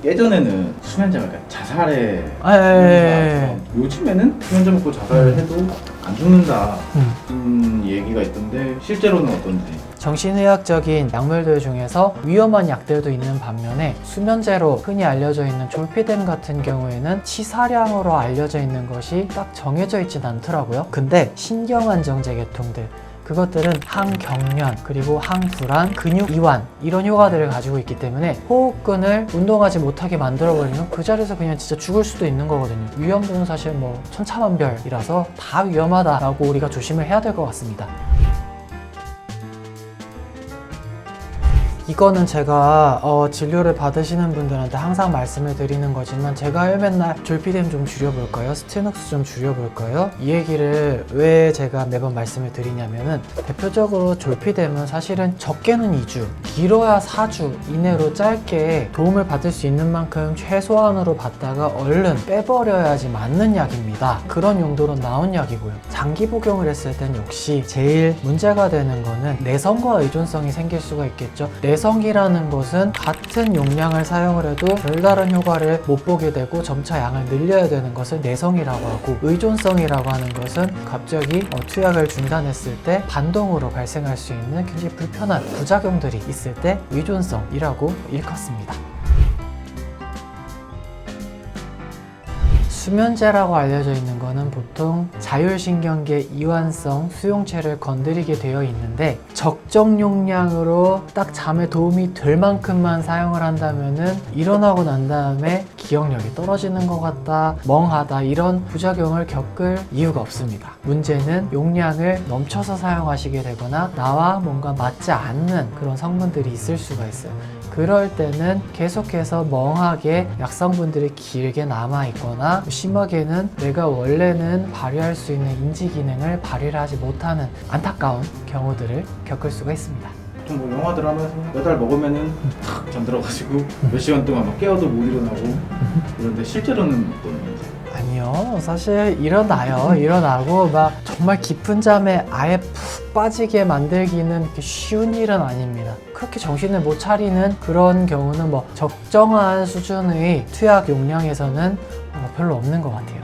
예전에는 수면제가 그러니까 자살에 예. 요즘에는 수면제 먹고 자살해도 안 죽는다 얘기가 있던데 실제로는 어떤지. 정신의학적인 약물들 중에서 위험한 약들도 있는 반면에 수면제로 흔히 알려져 있는 졸피뎀 같은 경우에는 치사량으로 알려져 있는 것이 딱 정해져 있진 않더라고요. 근데 신경안정제 계통들, 그것들은 항경련, 그리고 항불안, 근육 이완 이런 효과들을 가지고 있기 때문에 호흡근을 운동하지 못하게 만들어버리면 그 자리에서 그냥 진짜 죽을 수도 있는 거거든요. 위험도는 사실 뭐 천차만별이라서 다 위험하다라고 우리가 조심을 해야 될 것 같습니다. 이거는 제가 진료를 받으시는 분들한테 항상 말씀을 드리는 거지만 제가 맨날 졸피뎀 좀 줄여볼까요? 스테녹스 좀 줄여볼까요? 이 얘기를 왜 제가 매번 말씀을 드리냐면은 대표적으로 졸피뎀은 사실은 적게는 2주, 길어야 4주 이내로 짧게 도움을 받을 수 있는 만큼 최소한으로 받다가 얼른 빼버려야지 맞는 약입니다. 그런 용도로 나온 약이고요. 장기 복용을 했을 땐 역시 제일 문제가 되는 거는 내성과 의존성이 생길 수가 있겠죠. 내성이라는 것은 같은 용량을 사용을 해도 별다른 효과를 못 보게 되고 점차 양을 늘려야 되는 것을 내성이라고 하고, 의존성이라고 하는 것은 갑자기 투약을 중단했을 때 반동으로 발생할 수 있는 굉장히 불편한 부작용들이 있을 때 의존성이라고 일컫습니다. 수면제라고 알려져 있는 거는 보통 자율신경계 이완성 수용체를 건드리게 되어 있는데 적정 용량으로 딱 잠에 도움이 될 만큼만 사용을 한다면은 일어나고 난 다음에 기억력이 떨어지는 것 같다, 멍하다 이런 부작용을 겪을 이유가 없습니다. 문제는 용량을 넘쳐서 사용하시게 되거나 나와 뭔가 맞지 않는 그런 성분들이 있을 수가 있어요. 그럴 때는 계속해서 멍하게 약성분들이 길게 남아있거나 심하게는 내가 원래는 발휘할 수 있는 인지 기능을 발휘를 하지 못하는 안타까운 경우들을 겪을 수가 있습니다. 좀 뭐 영화 드라마에서 몇 알 먹으면은 탁 잠들어가지고 몇 시간 동안 막 깨워도 못 일어나고 그런데 실제로는 어떤지. 아니요, 사실 일어나고 막 정말 깊은 잠에 아예 푹 빠지게 만들기는 쉬운 일은 아닙니다. 그렇게 정신을 못 차리는 그런 경우는 뭐 적정한 수준의 투약 용량에서는 별로 없는 것 같아요.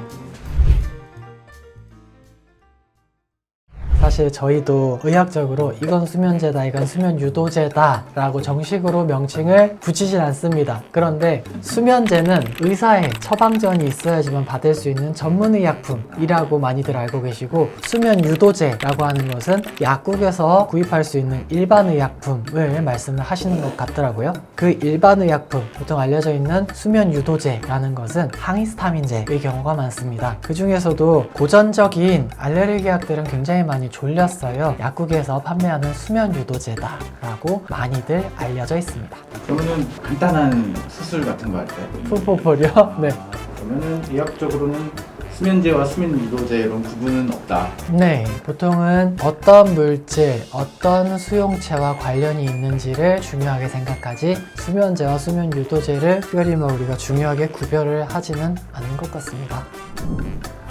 사실 저희도 의학적으로 이건 수면제다, 이건 수면 유도제다 라고 정식으로 명칭을 붙이진 않습니다. 그런데 수면제는 의사의 처방전이 있어야지만 받을 수 있는 전문의약품이라고 많이들 알고 계시고, 수면 유도제라고 하는 것은 약국에서 구입할 수 있는 일반의약품을 말씀을 하시는 것 같더라고요. 그 일반의약품, 보통 알려져 있는 수면 유도제라는 것은 항히스타민제의 경우가 많습니다. 그 중에서도 고전적인 알레르기 약들은 굉장히 많이 졸렸어요. 약국에서 판매하는 수면 유도제다 라고 많이들 알려져 있습니다. 그러면은 간단한 수술 같은 거 할 때 푸포폴이요? 네. 그러면은 의학적으로는 수면제와 수면 유도제 이런 구분은 없다. 네, 보통은 어떤 물질, 어떤 수용체와 관련이 있는지를 중요하게 생각하지 수면제와 수면 유도제를 특별히 우리가 중요하게 구별을 하지는 않는 것 같습니다.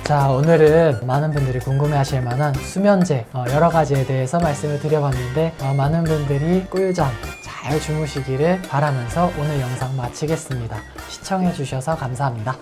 자, 오늘은 많은 분들이 궁금해하실 만한 수면제 여러 가지에 대해서 말씀을 드려봤는데 많은 분들이 꿀잠 잘 주무시기를 바라면서 오늘 영상 마치겠습니다. 시청해주셔서 감사합니다.